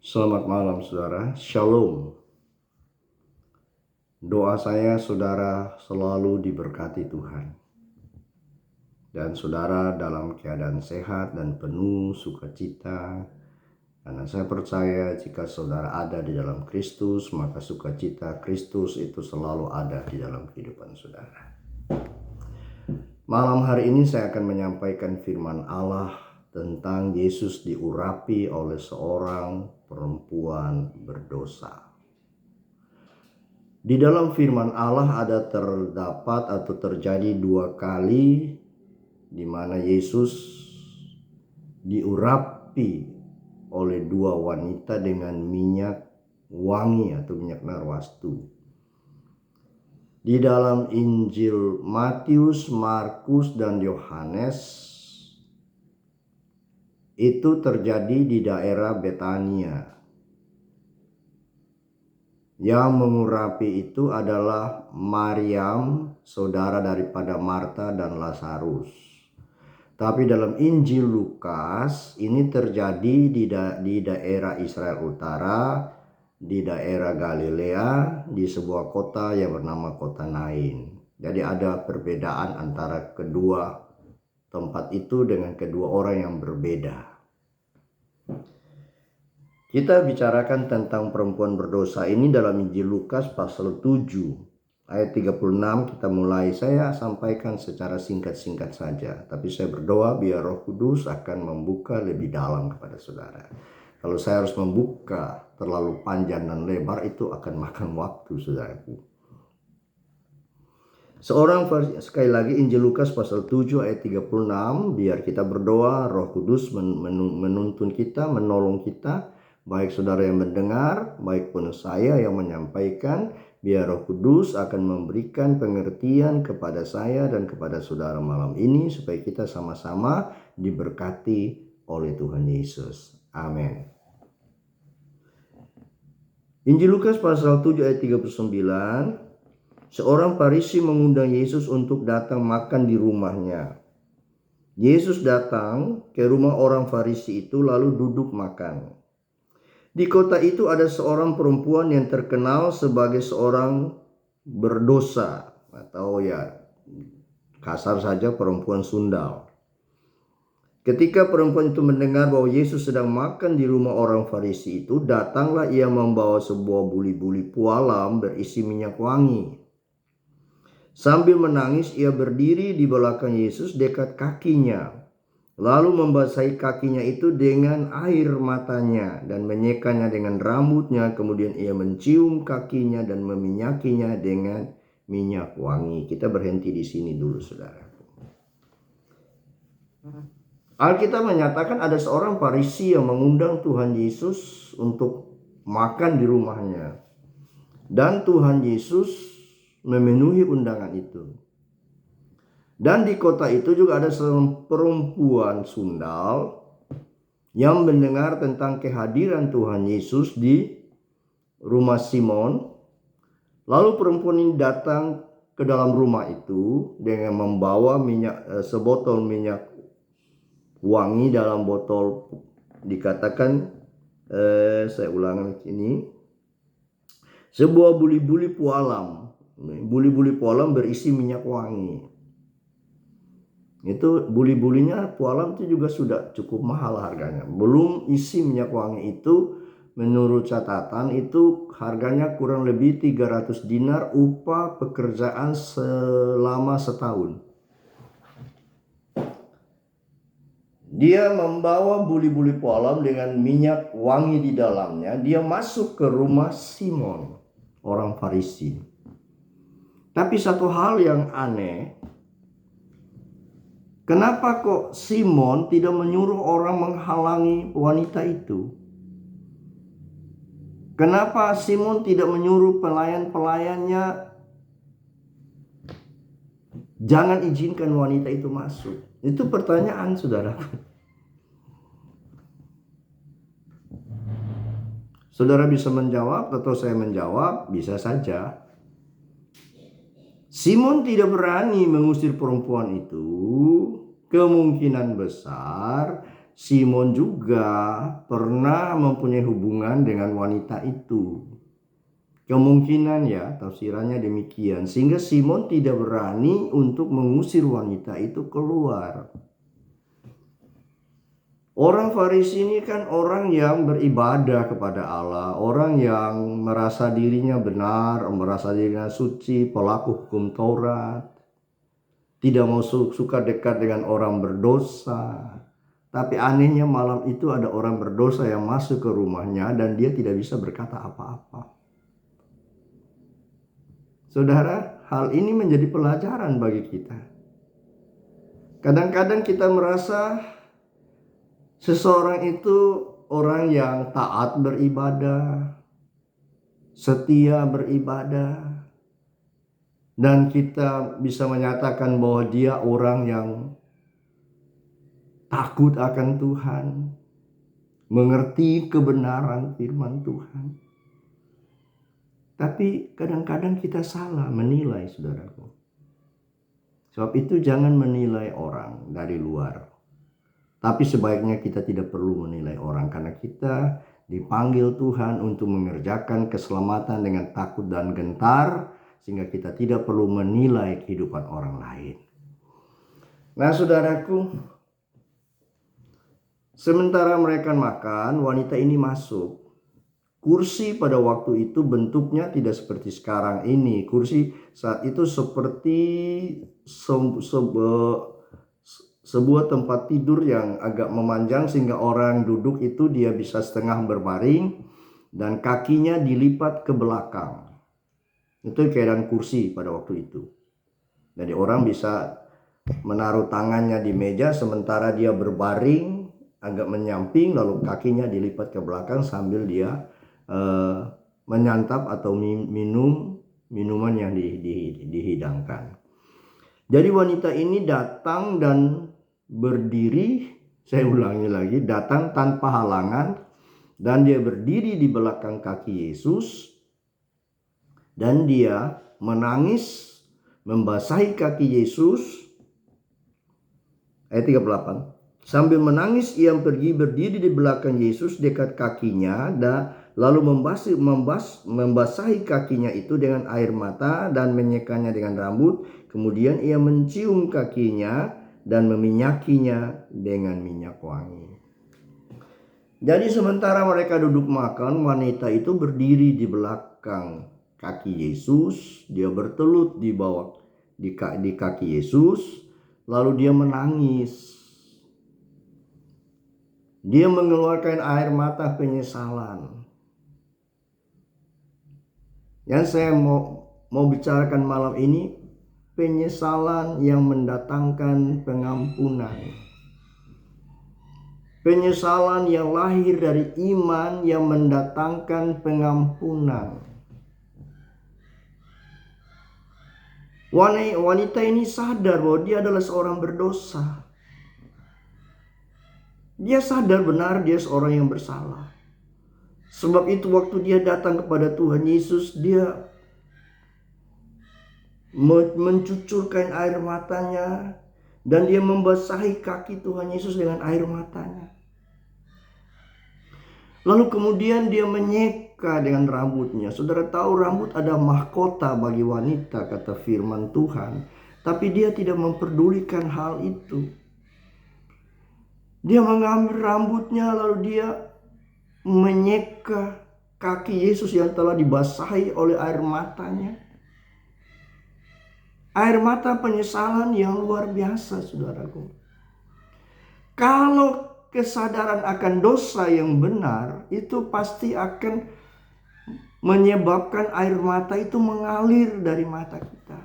Selamat malam saudara, Shalom. Doa saya saudara selalu diberkati Tuhan. Dan saudara dalam keadaan sehat dan penuh sukacita. Karena saya percaya jika saudara ada di dalam Kristus, maka sukacita Kristus itu selalu ada di dalam kehidupan saudara. Malam hari ini saya akan menyampaikan firman Allah tentang Yesus diurapi oleh seorang perempuan berdosa. Di dalam firman Allah ada terdapat atau terjadi dua kali di mana Yesus diurapi oleh dua wanita dengan minyak wangi atau minyak narwastu. Di dalam Injil Matius, Markus, dan Yohanes itu terjadi di daerah Betania. Yang mengurapi itu adalah Maryam, saudara daripada Marta dan Lazarus. Tapi dalam Injil Lukas ini terjadi di daerah Israel Utara, di daerah Galilea, di sebuah kota yang bernama kota Nain. Jadi ada perbedaan antara kedua tempat itu dengan kedua orang yang berbeda. Kita bicarakan tentang perempuan berdosa ini dalam Injil Lukas pasal 7 ayat 36 kita mulai. Saya sampaikan secara singkat-singkat saja, tapi saya berdoa biar Roh Kudus akan membuka lebih dalam kepada saudara. Kalau saya harus membuka terlalu panjang dan lebar itu akan makan waktu saudaraku. Sekali lagi Injil Lukas pasal 7 ayat 36, biar kita berdoa, Roh Kudus menuntun kita, menolong kita, baik saudara yang mendengar, baik pun saya yang menyampaikan, biar Roh Kudus akan memberikan pengertian kepada saya dan kepada saudara malam ini, supaya kita sama-sama diberkati oleh Tuhan Yesus. Amin. Injil Lukas pasal 7 ayat 39, seorang Farisi mengundang Yesus untuk datang makan di rumahnya. Yesus datang ke rumah orang Farisi itu lalu duduk makan. Di kota itu ada seorang perempuan yang terkenal sebagai seorang berdosa, atau ya kasar saja perempuan sundal. Ketika perempuan itu mendengar bahwa Yesus sedang makan di rumah orang Farisi itu, datanglah ia membawa sebuah buli-buli pualam berisi minyak wangi. Sambil menangis ia berdiri di belakang Yesus dekat kakinya, lalu membasahi kakinya itu dengan air matanya dan menyekanya dengan rambutnya. Kemudian ia mencium kakinya dan meminyakinya dengan minyak wangi. Kita berhenti di sini dulu saudara. Alkitab menyatakan ada seorang Farisi yang mengundang Tuhan Yesus untuk makan di rumahnya. Dan Tuhan Yesus memenuhi undangan itu. Dan di kota itu juga ada seorang perempuan sundal yang mendengar tentang kehadiran Tuhan Yesus di rumah Simon. Lalu perempuan ini datang ke dalam rumah itu dengan membawa sebotol minyak wangi dalam botol, dikatakan saya ulangi ini, sebuah buli-buli pualam. Buli-buli pualam berisi minyak wangi. Itu buli-bulinya pualam itu juga sudah cukup mahal harganya. Belum isi minyak wangi itu, menurut catatan itu harganya kurang lebih 300 dinar upah pekerjaan selama setahun. Dia membawa buli-buli pualam dengan minyak wangi di dalamnya. Dia masuk ke rumah Simon, orang Farisi. Tapi satu hal yang aneh, kenapa kok Simon tidak menyuruh orang menghalangi wanita itu? Kenapa Simon tidak menyuruh pelayan-pelayannya jangan izinkan wanita itu masuk? Itu pertanyaan saudaraku. Saudara bisa menjawab atau saya menjawab, bisa saja. Simon tidak berani mengusir perempuan itu, kemungkinan besar Simon juga pernah mempunyai hubungan dengan wanita itu. Kemungkinan ya, tafsirannya demikian. Sehingga Simon tidak berani untuk mengusir wanita itu keluar. Orang Farisi ini kan orang yang beribadah kepada Allah, orang yang merasa dirinya benar, merasa dirinya suci, pelaku hukum Taurat, tidak mau suka dekat dengan orang berdosa. Tapi anehnya malam itu ada orang berdosa yang masuk ke rumahnya dan dia tidak bisa berkata apa-apa. Saudara, hal ini menjadi pelajaran bagi kita. Kadang-kadang kita merasa seseorang itu orang yang taat beribadah, setia beribadah, dan kita bisa menyatakan bahwa dia orang yang takut akan Tuhan, mengerti kebenaran firman Tuhan. Tapi kadang-kadang kita salah menilai, saudaraku. Sebab itu jangan menilai orang dari luar. Tapi sebaiknya kita tidak perlu menilai orang, karena kita dipanggil Tuhan untuk mengerjakan keselamatan dengan takut dan gentar, sehingga kita tidak perlu menilai kehidupan orang lain. Nah, saudaraku, sementara mereka makan, wanita ini masuk. Kursi pada waktu itu bentuknya tidak seperti sekarang ini. Kursi saat itu seperti sebuah tempat tidur yang agak memanjang, sehingga orang duduk itu dia bisa setengah berbaring dan kakinya dilipat ke belakang. Itu keadaan kursi pada waktu itu. Jadi orang bisa menaruh tangannya di meja sementara dia berbaring agak menyamping, lalu kakinya dilipat ke belakang sambil dia menyantap atau minum minuman yang dihidangkan. Jadi wanita ini datang dan berdiri, saya ulangi lagi, datang tanpa halangan dan dia berdiri di belakang kaki Yesus dan dia menangis, membasahi kaki Yesus. Ayat 38. Sambil menangis ia pergi berdiri di belakang Yesus dekat kakinya dan lalu membasahi kakinya itu dengan air mata dan menyekanya dengan rambut. Kemudian ia mencium kakinya dan meminyakinya dengan minyak wangi. Jadi sementara mereka duduk makan, wanita itu berdiri di belakang kaki Yesus. Dia bertelut di bawah di kaki Yesus. Lalu dia menangis. Dia mengeluarkan air mata penyesalan. Yang saya mau bicarakan malam ini, penyesalan yang mendatangkan pengampunan. Penyesalan yang lahir dari iman yang mendatangkan pengampunan. Wanita ini sadar bahwa dia adalah seorang berdosa. Dia sadar benar dia seorang yang bersalah. Sebab itu waktu dia datang kepada Tuhan Yesus, dia mencucurkan air matanya dan dia membasahi kaki Tuhan Yesus dengan air matanya. Lalu kemudian dia menyeka dengan rambutnya. Saudara tahu rambut ada mahkota bagi wanita, kata firman Tuhan. Tapi dia tidak memperdulikan hal itu. Dia mengambil rambutnya lalu dia menyeka kaki Yesus yang telah dibasahi oleh air matanya. Air mata penyesalan yang luar biasa, saudaraku. Kalau kesadaran akan dosa yang benar, itu pasti akan menyebabkan air mata itu mengalir dari mata kita.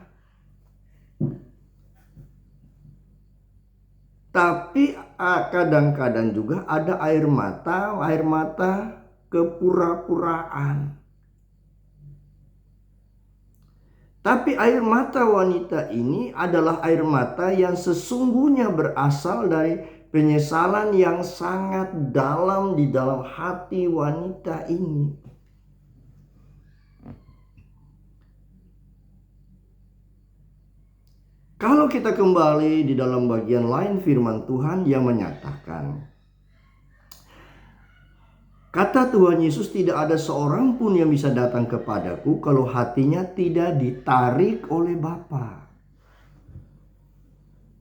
Tapi kadang-kadang juga ada air mata kepura-puraan. Tapi air mata wanita ini adalah air mata yang sesungguhnya berasal dari penyesalan yang sangat dalam di dalam hati wanita ini. Kalau kita kembali di dalam bagian lain firman Tuhan yang menyatakan Kata Tuhan Yesus, tidak ada seorang pun yang bisa datang kepadaku kalau hatinya tidak ditarik oleh Bapa.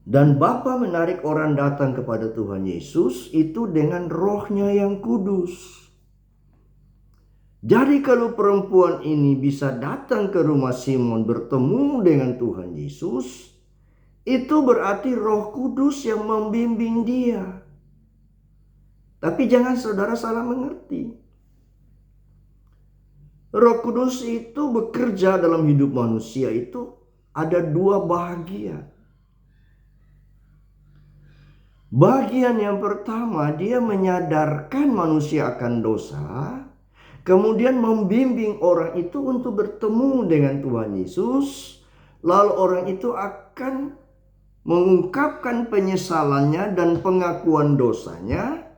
Dan Bapa menarik orang datang kepada Tuhan Yesus itu dengan Roh-Nya yang kudus. Jadi kalau perempuan ini bisa datang ke rumah Simon bertemu dengan Tuhan Yesus, itu berarti Roh Kudus yang membimbing dia. Tapi jangan saudara salah mengerti. Roh Kudus itu bekerja dalam hidup manusia itu ada dua bagian. Bagian yang pertama, dia menyadarkan manusia akan dosa, kemudian membimbing orang itu untuk bertemu dengan Tuhan Yesus, lalu orang itu akan mengungkapkan penyesalannya dan pengakuan dosanya.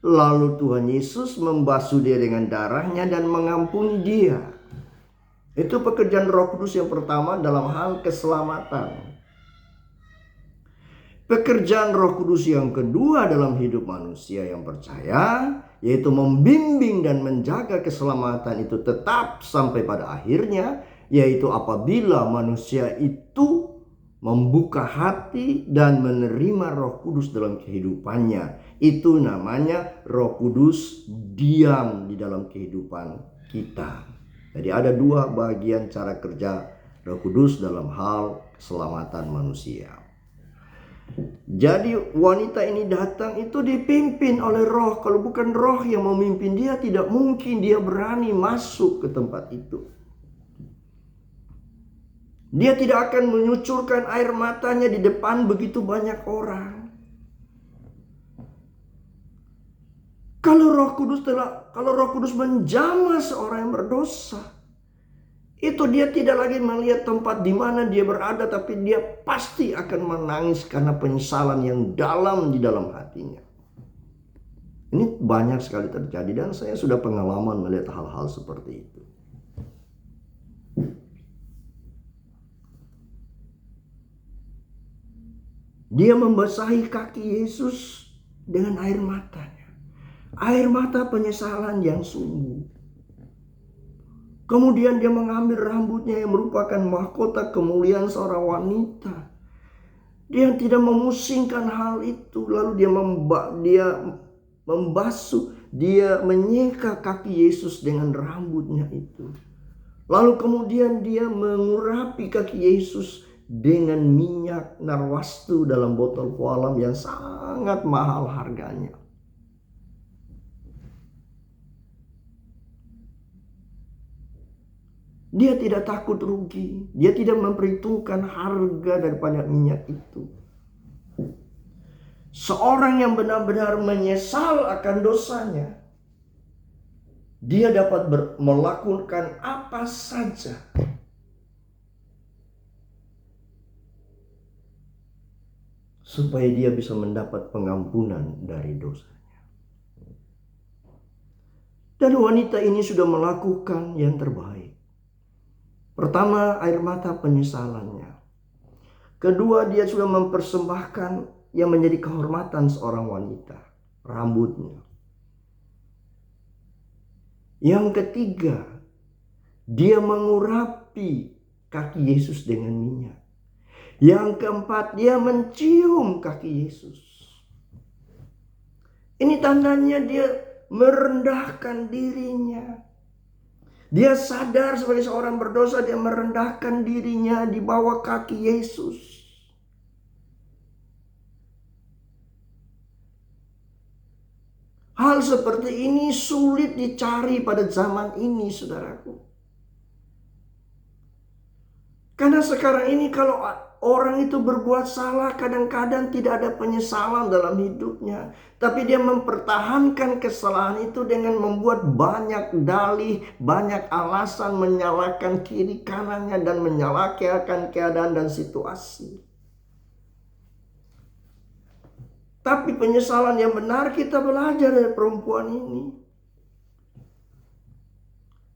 Lalu Tuhan Yesus membasuh dia dengan darahnya dan mengampuni dia. Itu pekerjaan Roh Kudus yang pertama dalam hal keselamatan. Pekerjaan Roh Kudus yang kedua dalam hidup manusia yang percaya, yaitu membimbing dan menjaga keselamatan itu tetap sampai pada akhirnya, yaitu apabila manusia itu membuka hati dan menerima Roh Kudus dalam kehidupannya. Itu namanya Roh Kudus diam di dalam kehidupan kita. Jadi ada dua bagian cara kerja Roh Kudus dalam hal keselamatan manusia. Jadi wanita ini datang itu dipimpin oleh Roh. Kalau bukan Roh yang memimpin dia, tidak mungkin dia berani masuk ke tempat itu. Dia tidak akan menyucurkan air matanya di depan begitu banyak orang. Kalau Roh Kudus menjamah seorang yang berdosa, itu dia tidak lagi melihat tempat di mana dia berada, tapi dia pasti akan menangis karena penyesalan yang dalam di dalam hatinya. Ini banyak sekali terjadi dan saya sudah pengalaman melihat hal-hal seperti itu. Dia membasahi kaki Yesus dengan air matanya. Air mata penyesalan yang sungguh. Kemudian dia mengambil rambutnya yang merupakan mahkota kemuliaan seorang wanita. Dia tidak memusingkan hal itu. Lalu dia membasuh, dia menyeka kaki Yesus dengan rambutnya itu. Lalu kemudian dia mengurapi kaki Yesus dengan minyak narwastu dalam botol pualam yang sangat mahal harganya. Dia tidak takut rugi. Dia tidak memperhitungkan harga daripada minyak itu. Seorang yang benar-benar menyesal akan dosanya, dia dapat melakukan apa saja supaya dia bisa mendapat pengampunan dari dosanya. Dan wanita ini sudah melakukan yang terbaik. Pertama, air mata penyesalannya. Kedua, dia sudah mempersembahkan yang menjadi kehormatan seorang wanita, rambutnya. Yang ketiga, dia mengurapi kaki Yesus dengan minyak. Yang keempat, dia mencium kaki Yesus. Ini tandanya dia merendahkan dirinya. Dia sadar sebagai seorang berdosa, dia merendahkan dirinya di bawah kaki Yesus. Hal seperti ini sulit dicari pada zaman ini, saudaraku. Karena sekarang ini kalau orang itu berbuat salah, kadang-kadang tidak ada penyesalan dalam hidupnya. Tapi dia mempertahankan kesalahan itu dengan membuat banyak dalih, banyak alasan, menyalahkan kiri kanannya dan menyalahkan keadaan dan situasi. Tapi penyesalan yang benar kita belajar dari perempuan ini.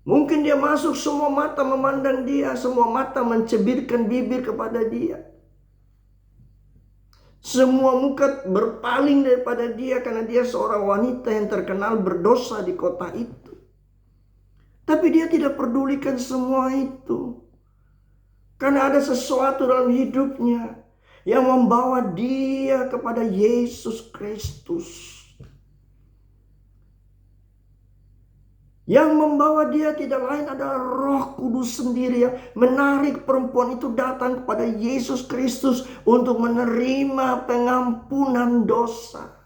Mungkin dia masuk, semua mata memandang dia, semua mata mencibirkan bibir kepada dia. Semua muka berpaling daripada dia karena dia seorang wanita yang terkenal berdosa di kota itu. Tapi dia tidak pedulikan semua itu. Karena ada sesuatu dalam hidupnya yang membawa dia kepada Yesus Kristus. Yang membawa dia tidak lain adalah Roh Kudus sendiri yang menarik perempuan itu datang kepada Yesus Kristus untuk menerima pengampunan dosa.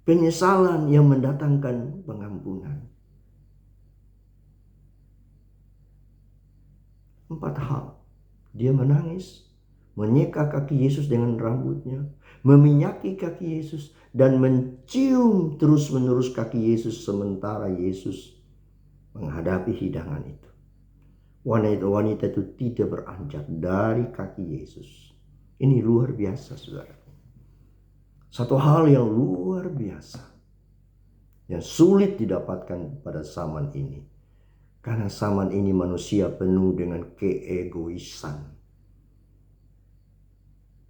Penyesalan yang mendatangkan pengampunan. 4 hal. Dia menangis, menyeka kaki Yesus dengan rambutnya, meminyaki kaki Yesus, dan mencium terus-menerus kaki Yesus sementara Yesus menghadapi hidangan itu. Wanita itu tidak beranjak dari kaki Yesus. Ini luar biasa, saudara. Satu hal yang luar biasa, yang sulit didapatkan pada zaman ini. Karena zaman ini manusia penuh dengan keegoisan.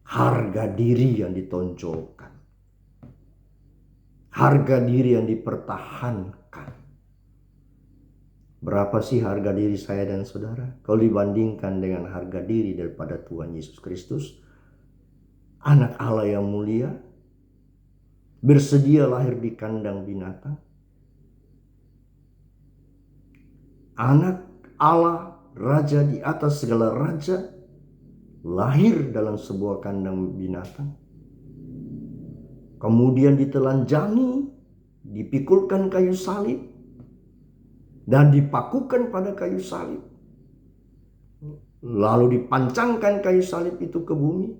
Harga diri yang ditonjolkan. Harga diri yang dipertahankan. Berapa sih harga diri saya dan saudara? Kalau dibandingkan dengan harga diri daripada Tuhan Yesus Kristus, anak Allah yang mulia, bersedia lahir di kandang binatang. Anak Allah, raja di atas segala raja, lahir dalam sebuah kandang binatang. Kemudian ditelanjangi, dipikulkan kayu salib, dan dipakukan pada kayu salib. Lalu dipancangkan kayu salib itu ke bumi.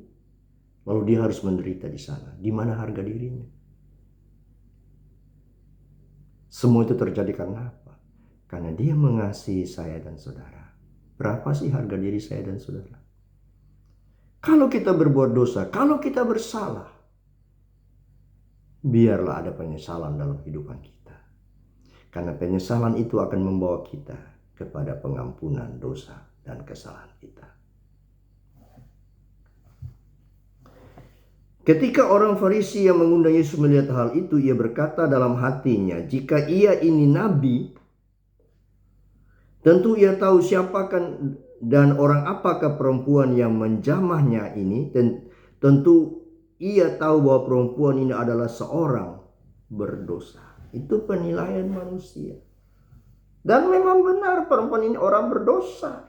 Lalu dia harus menderita di sana. Di mana harga dirinya? Semua itu terjadi karena apa? Karena dia mengasihi saya dan saudara. Berapa sih harga diri saya dan saudara? Kalau kita berbuat dosa, kalau kita bersalah, biarlah ada penyesalan dalam kehidupan kita. Karena penyesalan itu akan membawa kita kepada pengampunan dosa dan kesalahan kita. Ketika orang Farisi yang mengundang Yesus melihat hal itu, ia berkata dalam hatinya, jika ia ini nabi, tentu ia tahu siapakah dan orang apakah perempuan yang menjamahnya ini. Tentu ia tahu bahwa perempuan ini adalah seorang berdosa. Itu penilaian manusia. Dan memang benar perempuan ini orang berdosa.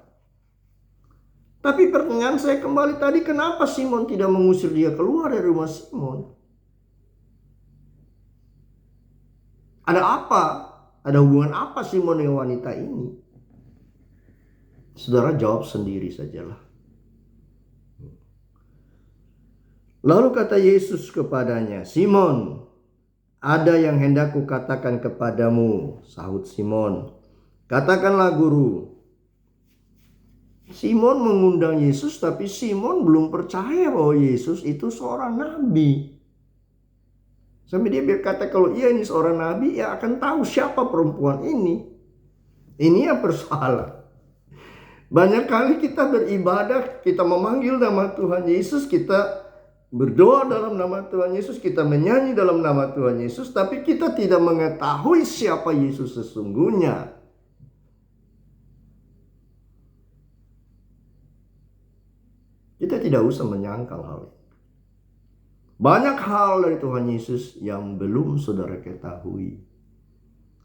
Tapi pertanyaan saya kembali tadi, kenapa Simon tidak mengusir dia keluar dari rumah Simon? Ada apa? Ada hubungan apa Simon dengan wanita ini? Saudara jawab sendiri sajalah. Lalu kata Yesus kepadanya, Simon, ada yang hendak kukatakan kepadamu. Sahut Simon, katakanlah guru. Simon mengundang Yesus, tapi Simon belum percaya bahwa Yesus itu seorang nabi. Sampai dia berkata kalau ia ini seorang nabi, ia akan tahu siapa perempuan ini. Ini yang persoalan. Banyak kali kita beribadah, kita memanggil nama Tuhan Yesus, kita berdoa dalam nama Tuhan Yesus, kita menyanyi dalam nama Tuhan Yesus, tapi kita tidak mengetahui siapa Yesus sesungguhnya. Kita tidak usah menyangkal hal itu. Banyak hal dari Tuhan Yesus yang belum saudara ketahui.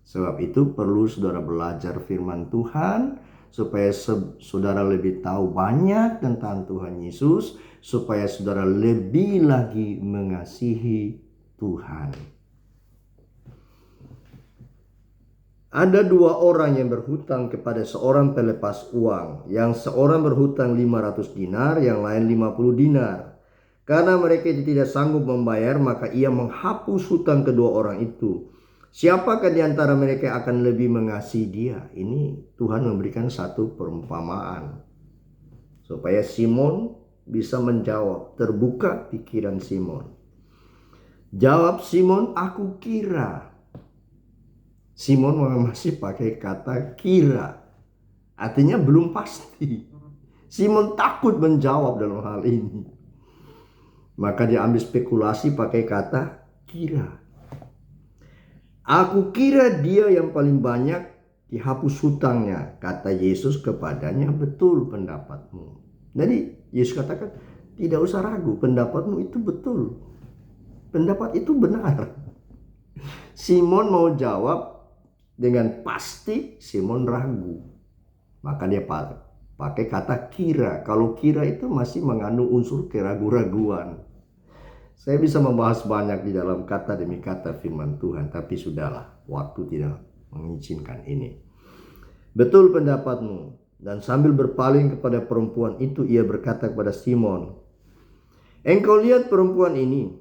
Sebab itu perlu saudara belajar firman Tuhan, supaya saudara lebih tahu banyak tentang Tuhan Yesus, supaya saudara lebih lagi mengasihi Tuhan. Ada 2 orang yang berhutang kepada seorang pelepas uang. Yang seorang berhutang 500 dinar, yang lain 50 dinar. Karena mereka tidak sanggup membayar, maka ia menghapus hutang kedua orang itu. Siapakah di antara mereka akan lebih mengasihi dia? Ini Tuhan memberikan satu perumpamaan. Supaya Simon bisa menjawab. Terbuka pikiran Simon. Jawab Simon, aku kira. Simon masih pakai kata kira. Artinya belum pasti. Simon takut menjawab dalam hal ini. Maka dia ambil spekulasi pakai kata kira. Aku kira dia yang paling banyak dihapus hutangnya. Kata Yesus kepadanya, betul pendapatmu. Jadi Yesus katakan, tidak usah ragu, pendapatmu itu betul. Pendapat itu benar. Simon mau jawab dengan pasti, Simon ragu. Maka dia pakai kata kira. Kalau kira itu masih mengandung unsur keraguan-raguan. Saya bisa membahas banyak di dalam kata demi kata firman Tuhan, tapi sudahlah, waktu tidak mengizinkan ini. Betul pendapatmu. Dan sambil berpaling kepada perempuan itu, ia berkata kepada Simon, engkau lihat perempuan ini.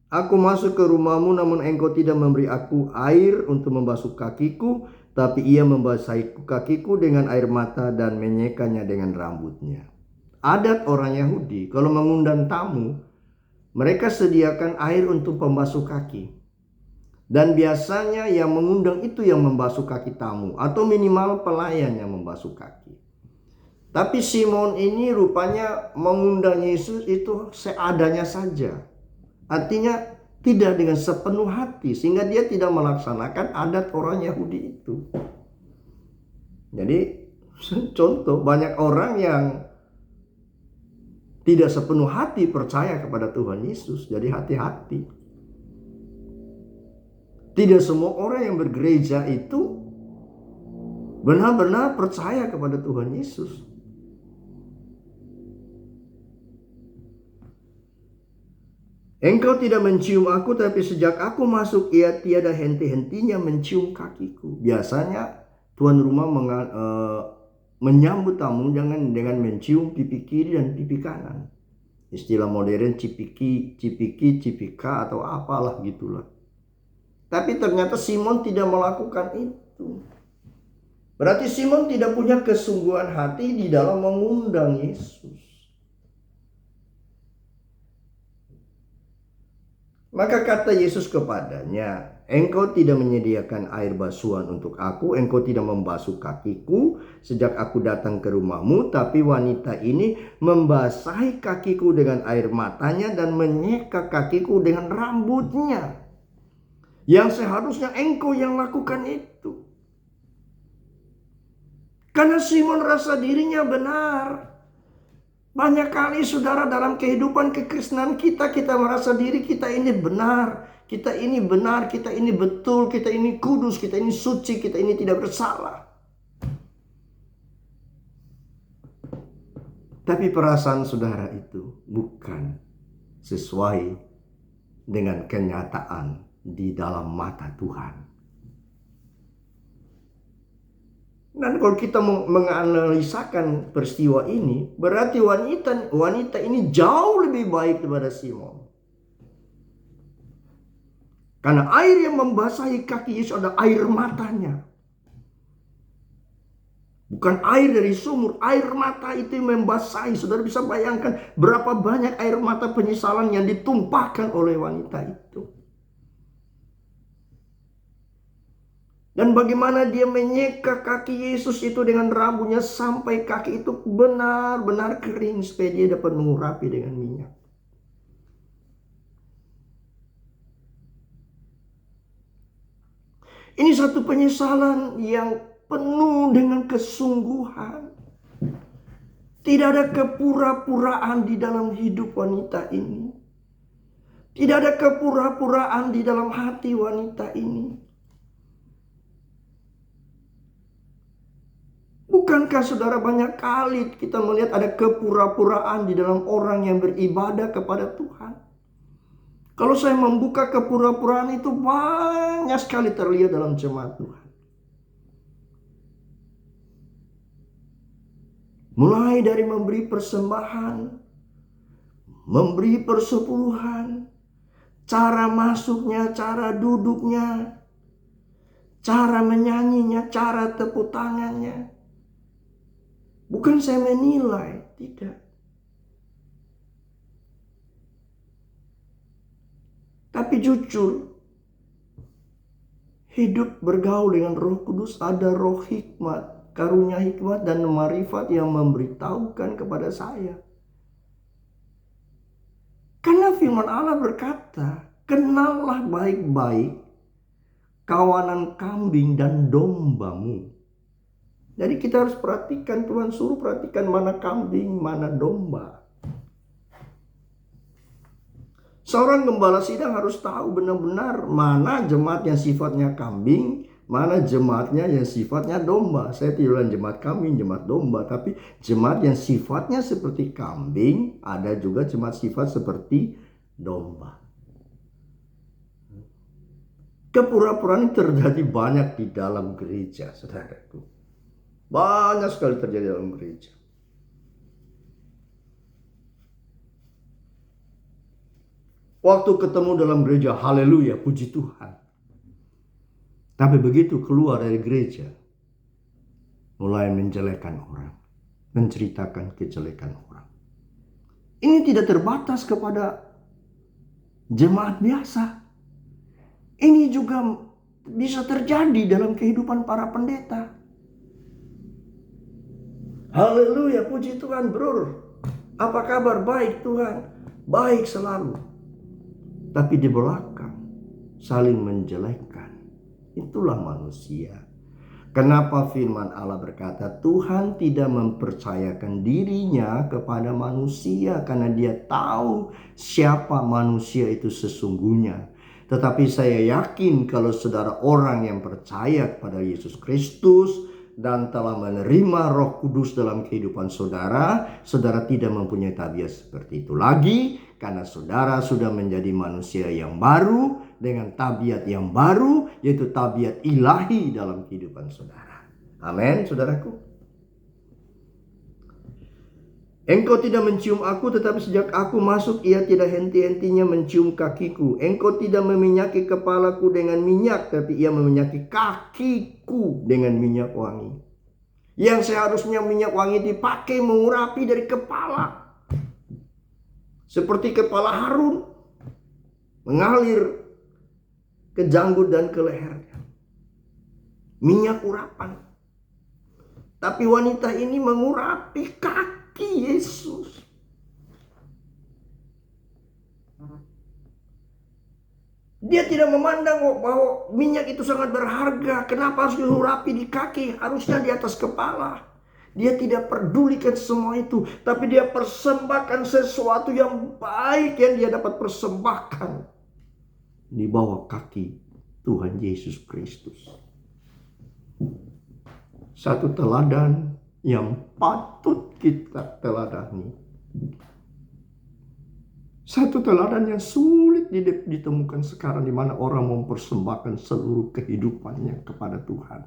Aku masuk ke rumahmu, namun engkau tidak memberi aku air untuk membasuh kakiku, tapi ia membasahi kakiku dengan air mata dan menyekanya dengan rambutnya. Adat orang Yahudi, kalau mengundang tamu, mereka sediakan air untuk pembasuh kaki. Dan biasanya yang mengundang itu yang membasuh kaki tamu, atau minimal pelayan yang membasuh kaki. Tapi Simon ini rupanya mengundang Yesus itu seadanya saja. Artinya tidak dengan sepenuh hati, sehingga dia tidak melaksanakan adat orang Yahudi itu. Jadi contoh, banyak orang yang tidak sepenuh hati percaya kepada Tuhan Yesus. Jadi hati-hati. Tidak semua orang yang bergereja itu benar-benar percaya kepada Tuhan Yesus. Engkau tidak mencium aku, tapi sejak aku masuk ia tiada henti-hentinya mencium kakiku. Biasanya tuan rumah menyambut tamu dengan mencium pipi kiri dan pipi kanan. Istilah modern cipiki, cipika atau apalah gitulah. Tapi ternyata Simon tidak melakukan itu. Berarti Simon tidak punya kesungguhan hati di dalam mengundang Yesus. Maka kata Yesus kepadanya, engkau tidak menyediakan air basuhan untuk aku, engkau tidak membasuh kakiku sejak aku datang ke rumahmu, tapi wanita ini membasahi kakiku dengan air matanya dan menyeka kakiku dengan rambutnya. Yang seharusnya engkau yang lakukan itu. Karena Simon rasa dirinya benar. Banyak kali saudara dalam kehidupan kekristenan kita merasa diri kita ini benar. Kita ini benar, kita ini betul, kita ini kudus, kita ini suci, kita ini tidak bersalah. Tapi perasaan saudara itu bukan sesuai dengan kenyataan di dalam mata Tuhan. Dan kalau kita menganalisakan peristiwa ini, berarti wanita ini jauh lebih baik daripada Simon. Karena air yang membasahi kaki Yesus adalah air matanya. Bukan air dari sumur, air mata itu yang membasahi. Saudara bisa bayangkan berapa banyak air mata penyesalan yang ditumpahkan oleh wanita itu. Dan bagaimana dia menyeka kaki Yesus itu dengan rambutnya sampai kaki itu benar-benar kering supaya dia dapat mengurapi dengan minyak. Ini satu penyesalan yang penuh dengan kesungguhan. Tidak ada kepura-puraan di dalam hidup wanita ini. Tidak ada kepura-puraan di dalam hati wanita ini. Bukankah saudara banyak kali kita melihat ada kepura-puraan di dalam orang yang beribadah kepada Tuhan? Kalau saya membuka kepura-puraan itu banyak sekali terlihat dalam jemaat Tuhan. Mulai dari memberi persembahan, memberi persepuluhan, cara masuknya, cara duduknya, cara menyanyinya, cara tepuk tangannya. Bukan saya menilai, tidak. Tapi jujur, hidup bergaul dengan Roh Kudus ada roh hikmat, karunia hikmat dan marifat yang memberitahukan kepada saya. Karena firman Allah berkata, kenallah baik-baik kawanan kambing dan dombamu. Jadi kita harus perhatikan, Tuhan suruh perhatikan mana kambing, mana domba. Seorang gembala sidang harus tahu benar-benar mana jemaat yang sifatnya kambing, mana jemaatnya yang sifatnya domba. Saya tidak bilang jemaat kambing, jemaat domba, tapi jemaat yang sifatnya seperti kambing, ada juga jemaat sifat seperti domba. Kepura-puraan terjadi banyak di dalam gereja, saudaraku. Banyak sekali terjadi dalam gereja. Waktu ketemu dalam gereja, haleluya, puji Tuhan. Tapi begitu keluar dari gereja, mulai menjelekan orang, menceritakan kejelekan orang. Ini tidak terbatas kepada jemaat biasa. Ini juga bisa terjadi dalam kehidupan para pendeta. Haleluya, puji Tuhan, bro. Apa kabar? Baik Tuhan, baik selalu. Tapi di belakang saling menjelekkan. Itulah manusia. Kenapa firman Allah berkata Tuhan tidak mempercayakan dirinya kepada manusia, karena dia tahu siapa manusia itu sesungguhnya. Tetapi saya yakin kalau saudara orang yang percaya kepada Yesus Kristus dan telah menerima Roh Kudus dalam kehidupan saudara, saudara tidak mempunyai tabiat seperti itu lagi, karena saudara sudah menjadi manusia yang baru dengan tabiat yang baru, yaitu tabiat ilahi dalam kehidupan saudara. Amin, saudaraku. Engkau tidak mencium aku, tetapi sejak aku masuk ia tidak henti-hentinya mencium kakiku. Engkau tidak meminyaki kepalaku dengan minyak, tapi ia meminyaki kakiku dengan minyak wangi. Yang seharusnya minyak wangi dipakai mengurapi dari kepala, seperti kepala Harun, mengalir ke janggut dan ke lehernya. Minyak urapan. Tapi wanita ini mengurapi kaki Yesus. Dia tidak memandang bahwa minyak itu sangat berharga. Kenapa harus diurapi di kaki? Harusnya di atas kepala. Dia tidak pedulikan semua itu. Tapi dia persembahkan sesuatu yang baik yang dia dapat persembahkan di bawah kaki Tuhan Yesus Kristus. Satu teladan yang patut kita teladani. Satu teladan yang sulit ditemukan sekarang, di mana orang mempersembahkan seluruh kehidupannya kepada Tuhan.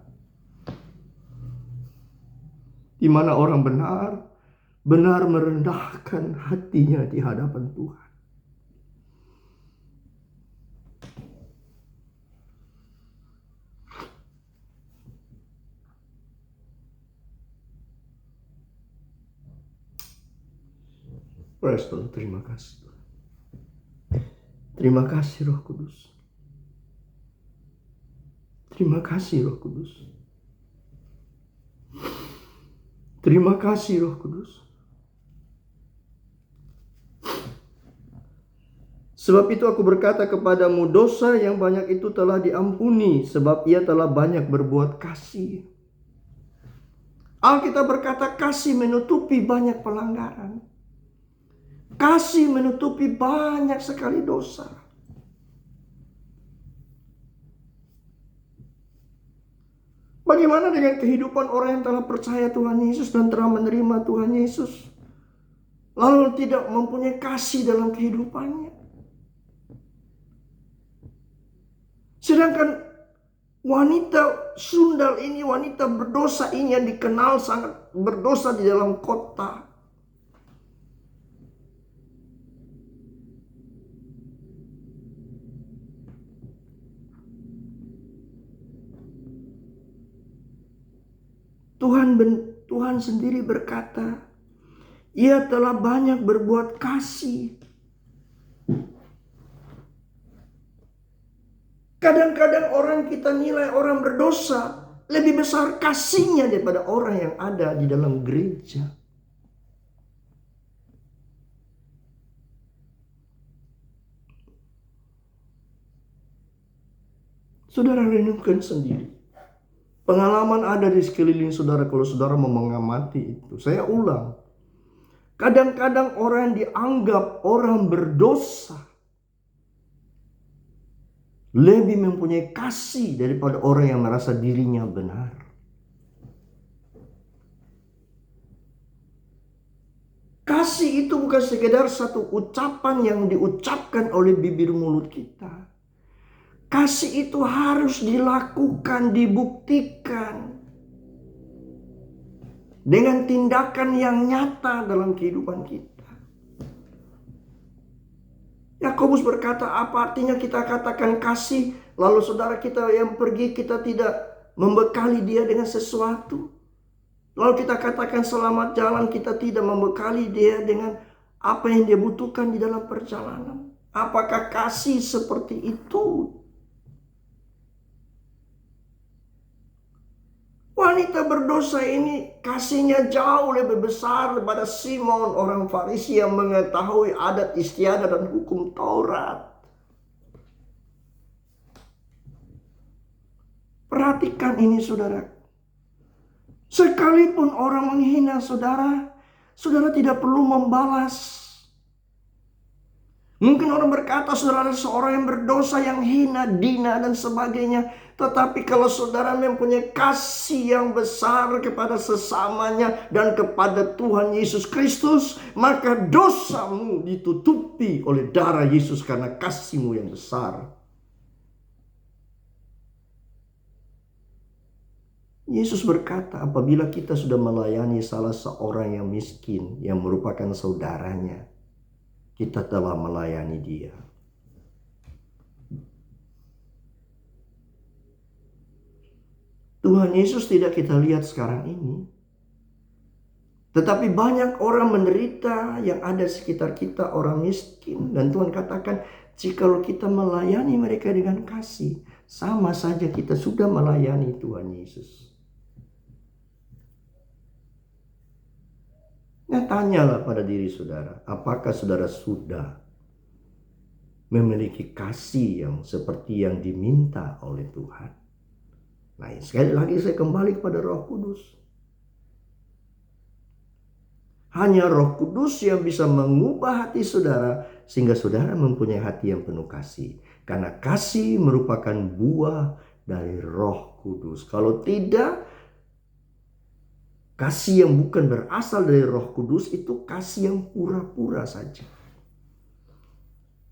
Di mana orang benar merendahkan hatinya di hadapan Tuhan. Praise Tuhan, terima kasih Tuhan. Terima kasih Roh Kudus. Terima kasih Roh Kudus. Terima kasih Roh Kudus. Sebab itu aku berkata kepadamu, dosa yang banyak itu telah diampuni, sebab ia telah banyak berbuat kasih. Alkitab berkata kasih menutupi banyak pelanggaran. Kasih menutupi banyak sekali dosa. Bagaimana dengan kehidupan orang yang telah percaya Tuhan Yesus dan telah menerima Tuhan Yesus, lalu tidak mempunyai kasih dalam kehidupannya? Sedangkan wanita sundal ini, wanita berdosa ini yang dikenal sangat berdosa di dalam kota, Tuhan sendiri berkata, ia telah banyak berbuat kasih. Kadang-kadang orang kita nilai orang berdosa lebih besar kasihnya daripada orang yang ada di dalam gereja. Saudara renungkan sendiri. Pengalaman ada di sekeliling saudara kalau saudara mau mengamati itu. Saya ulang. Kadang-kadang orang dianggap orang berdosa lebih mempunyai kasih daripada orang yang merasa dirinya benar. Kasih itu bukan sekedar satu ucapan yang diucapkan oleh bibir mulut kita. Kasih itu harus dilakukan, dibuktikan dengan tindakan yang nyata dalam kehidupan kita. Yakobus berkata, apa artinya kita katakan kasih, lalu saudara kita yang pergi kita tidak membekali dia dengan sesuatu. Lalu kita katakan selamat jalan, kita tidak membekali dia dengan apa yang dia butuhkan di dalam perjalanan. Apakah kasih seperti itu? Wanita berdosa ini kasihnya jauh lebih besar daripada Simon orang Farisi yang mengetahui adat istiadat dan hukum Taurat. Perhatikan ini saudara. Sekalipun orang menghina saudara, saudara tidak perlu membalas. Mungkin orang berkata saudara adalah seorang yang berdosa, yang hina, dina dan sebagainya. Tetapi kalau saudara mempunyai kasih yang besar kepada sesamanya dan kepada Tuhan Yesus Kristus, maka dosamu ditutupi oleh darah Yesus karena kasihmu yang besar. Yesus berkata, apabila kita sudah melayani salah seorang yang miskin, yang merupakan saudaranya, kita telah melayani dia. Tuhan Yesus tidak kita lihat sekarang ini. Tetapi banyak orang menderita yang ada sekitar kita, orang miskin. Dan Tuhan katakan, jikalau kita melayani mereka dengan kasih, sama saja kita sudah melayani Tuhan Yesus. Nah, tanyalah pada diri saudara, apakah saudara sudah memiliki kasih yang seperti yang diminta oleh Tuhan? Nah, sekali lagi saya kembali kepada Roh Kudus. Hanya Roh Kudus yang bisa mengubah hati saudara sehingga saudara mempunyai hati yang penuh kasih. Karena kasih merupakan buah dari Roh Kudus. Kalau tidak, kasih yang bukan berasal dari Roh Kudus itu kasih yang pura-pura saja.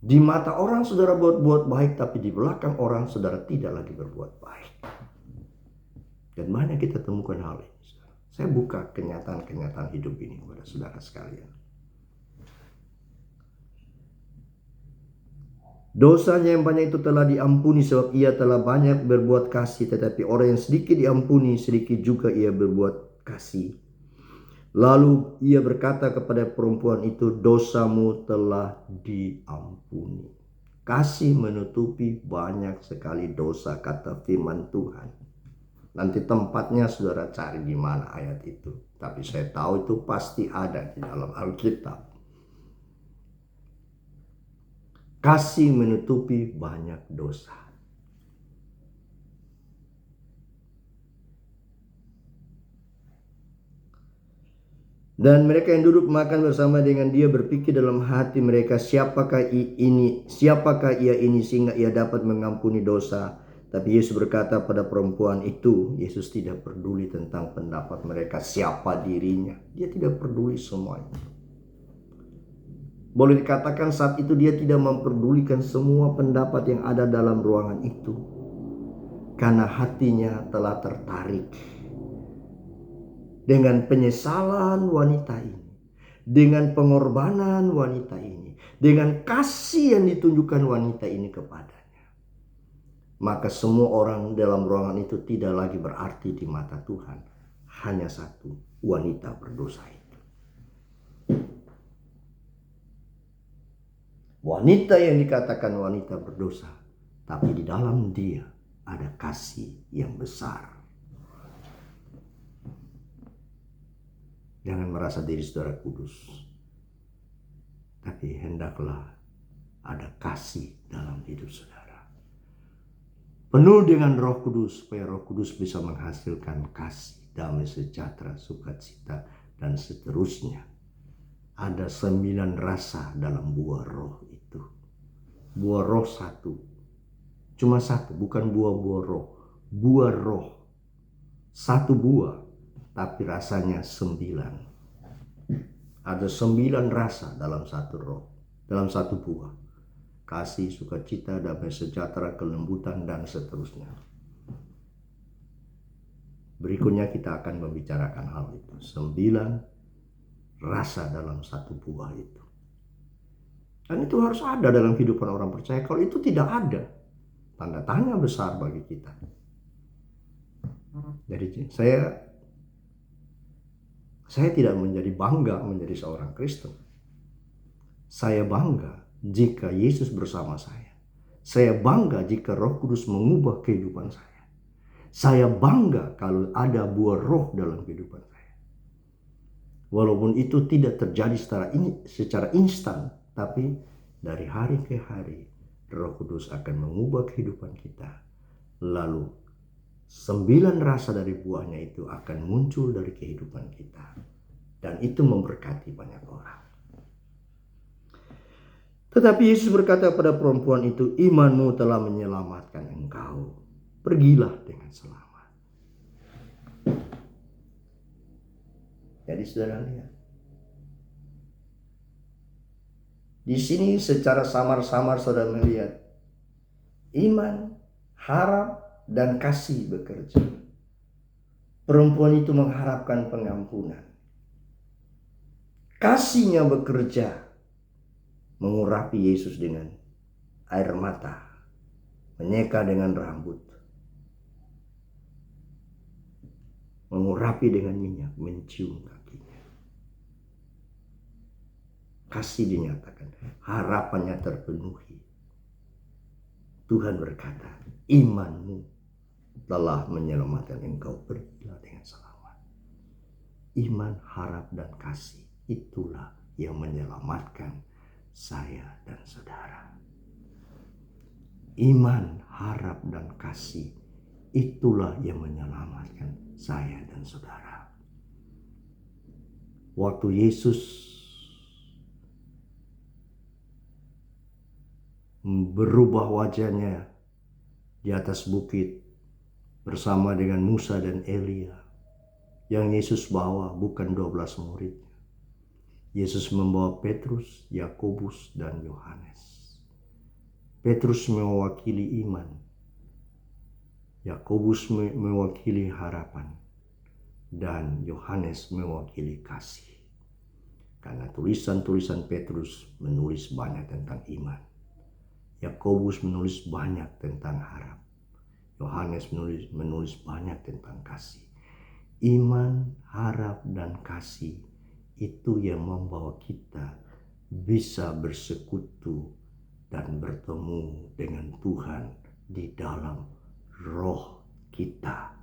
Di mata orang saudara buat baik, tapi di belakang orang saudara tidak lagi berbuat baik. Dan mana kita temukan hal ini? Saya buka kenyataan-kenyataan hidup ini kepada saudara sekalian. Dosanya yang banyak itu telah diampuni sebab ia telah banyak berbuat kasih. Tetapi orang yang sedikit diampuni, sedikit juga ia berbuat kasih. Lalu ia berkata kepada perempuan itu, dosamu telah diampuni. Kasih menutupi banyak sekali dosa, kata firman Tuhan. Nanti tempatnya saudara cari di mana ayat itu. Tapi saya tahu itu pasti ada di dalam Alkitab. Kasih menutupi banyak dosa. Dan mereka yang duduk makan bersama dengan dia berpikir dalam hati mereka, siapakah ia ini sehingga ia dapat mengampuni dosa. Tapi Yesus berkata pada perempuan itu, Yesus tidak peduli tentang pendapat mereka, siapa dirinya. Dia tidak peduli semuanya. Boleh dikatakan saat itu dia tidak memperdulikan semua pendapat yang ada dalam ruangan itu. Karena hatinya telah tertarik dengan penyesalan wanita ini, dengan pengorbanan wanita ini, dengan kasih yang ditunjukkan wanita ini kepadanya. Maka semua orang dalam ruangan itu tidak lagi berarti di mata Tuhan. Hanya satu, wanita berdosa itu. Wanita yang dikatakan wanita berdosa, tapi di dalam dia ada kasih yang besar. Jangan merasa diri saudara kudus. Tapi hendaklah ada kasih dalam hidup saudara. Penuh dengan Roh Kudus, supaya Roh Kudus bisa menghasilkan kasih, damai sejahtera, sukacita, dan seterusnya. Ada 9 rasa dalam buah roh itu. Buah roh satu. Cuma satu, bukan buah-buah roh. Buah roh. Satu buah, tapi rasanya 9. Ada 9 rasa dalam satu roh, dalam satu buah. Kasih, sukacita, damai sejahtera, kelembutan, dan seterusnya. Berikutnya kita akan membicarakan hal itu. 9 rasa dalam satu buah itu. Dan itu harus ada dalam kehidupan orang percaya. Kalau itu tidak ada, tanda tanya besar bagi kita. Jadi saya tidak menjadi bangga menjadi seorang Kristen. Saya bangga jika Yesus bersama saya. Saya bangga jika Roh Kudus mengubah kehidupan saya. Saya bangga kalau ada buah roh dalam kehidupan saya. Walaupun itu tidak terjadi secara instan, tapi dari hari ke hari Roh Kudus akan mengubah kehidupan kita. Lalu 9 rasa dari buahnya itu akan muncul dari kehidupan kita. Dan itu memberkati banyak orang. Tetapi Yesus berkata pada perempuan itu, imanmu telah menyelamatkan engkau. Pergilah dengan selamat. Jadi saudara lihat. Di sini secara samar-samar saudara melihat iman, harap, dan kasih bekerja. Perempuan itu mengharapkan pengampunan. Kasihnya bekerja mengurapi Yesus dengan air mata, menyeka dengan rambut, mengurapi dengan minyak, mencium kakinya. Kasih dinyatakan, harapannya terpenuhi. Tuhan berkata, imanmu telah menyelamatkan engkau, pergilah dengan selamat. Iman, harap, dan kasih, itulah yang menyelamatkan saya dan saudara. Iman, harap, dan kasih, itulah yang menyelamatkan saya dan saudara. Waktu Yesus berubah wajahnya di atas bukit bersama dengan Musa dan Elia, yang Yesus bawa bukan 12 murid. Yesus membawa Petrus, Yakobus, dan Yohanes. Petrus mewakili iman, Yakobus mewakili harapan, dan Yohanes mewakili kasih. Karena tulisan-tulisan Petrus menulis banyak tentang iman, Yakobus menulis banyak tentang harap, Yohanes menulis banyak tentang kasih. Iman, harap, dan kasih itu yang membawa kita bisa bersekutu dan bertemu dengan Tuhan di dalam roh kita.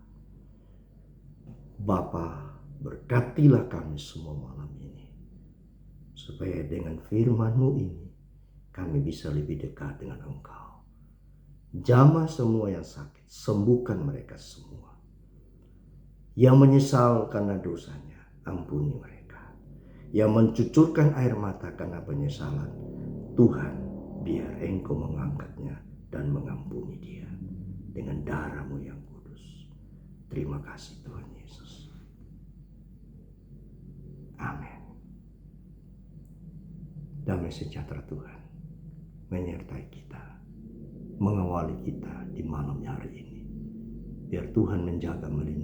Bapa, berkatilah kami semua malam ini, supaya dengan firman-Mu ini kami bisa lebih dekat dengan Engkau. Jamah semua yang sakit, sembuhkan mereka semua. Yang menyesal karena dosanya, ampuni mereka. Yang mencucurkan air mata karena penyesalan, Tuhan, biar Engkau mengangkatnya dan mengampuni dia dengan darah-Mu yang kudus. Terima kasih Tuhan Yesus. Amin. Damai sejahtera Tuhan menyertai kita, mengawali kita di malam hari ini. Biar Tuhan menjaga melindungi